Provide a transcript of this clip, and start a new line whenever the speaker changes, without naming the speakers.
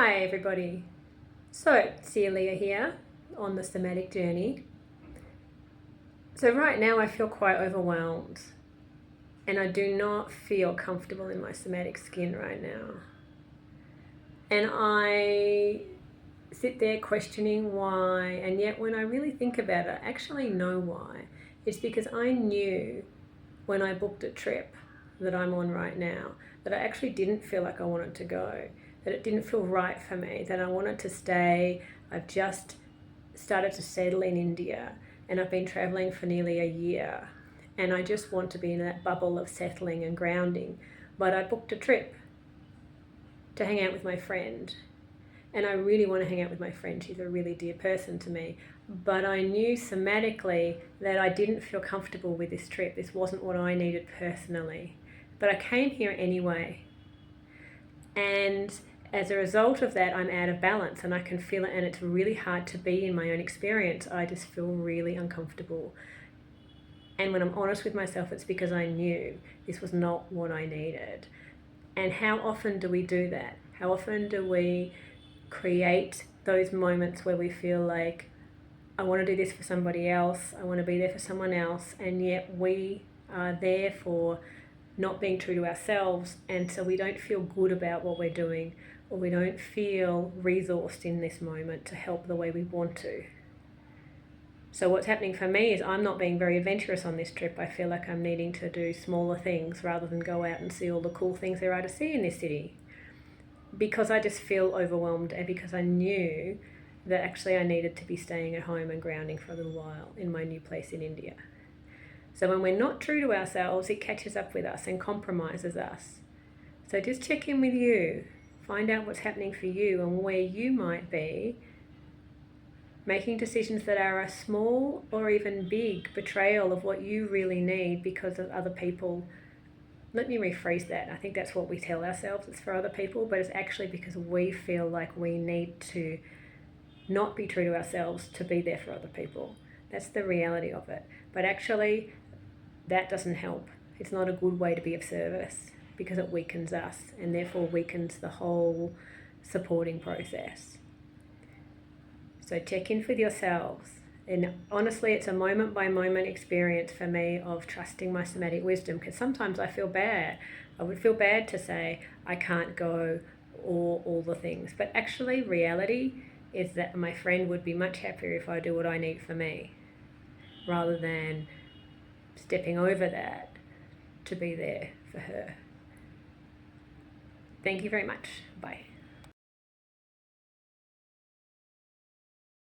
Hi everybody. So Celia here on the somatic journey. So right now I feel quite overwhelmed and I do not feel comfortable in my somatic skin right now. And I sit there questioning why, and yet when I really think about it, I actually know why. It's because I knew when I booked a trip that I'm on right now that I actually didn't feel like I wanted to go, that it didn't feel right for me, that I wanted to stay. I've just started to settle in India and I've been traveling for nearly a year and I just want to be in that bubble of settling and grounding. But I booked a trip to hang out with my friend, and I really want to hang out with my friend. She's a really dear person to me. But I knew somatically that I didn't feel comfortable with this trip. This wasn't what I needed personally. But I came here anyway. And as a result of that, I'm out of balance and I can feel it, and it's really hard to be in my own experience. I just feel really uncomfortable. And when I'm honest with myself, it's because I knew this was not what I needed. And how often do we do that? How often do we create those moments where we feel like, I want to do this for somebody else, I want to be there for someone else, and yet we are there for not being true to ourselves, and so we don't feel good about what we're doing, or we don't feel resourced in this moment to help the way we want to. So what's happening for me is I'm not being very adventurous on this trip. I feel like I'm needing to do smaller things rather than go out and see all the cool things there are to see in this city, because I just feel overwhelmed, and because I knew that actually I needed to be staying at home and grounding for a little while in my new place in India. So when we're not true to ourselves, it catches up with us and compromises us. So just check in with you, find out what's happening for you and where you might be making decisions that are a small or even big betrayal of what you really need because of other people. Let me rephrase that. I think that's what we tell ourselves, it's for other people, but it's actually because we feel like we need to not be true to ourselves to be there for other people. That's the reality of it. But actually, that doesn't help. It's not a good way to be of service, because it weakens us and therefore weakens the whole supporting process. So check in with yourselves. And honestly, it's a moment by moment experience for me of trusting my somatic wisdom, because sometimes I feel bad. I would feel bad to say I can't go, or all the things. But actually, reality is that my friend would be much happier if I do what I need for me, rather than stepping over that to be there for her. Thank you very much. Bye.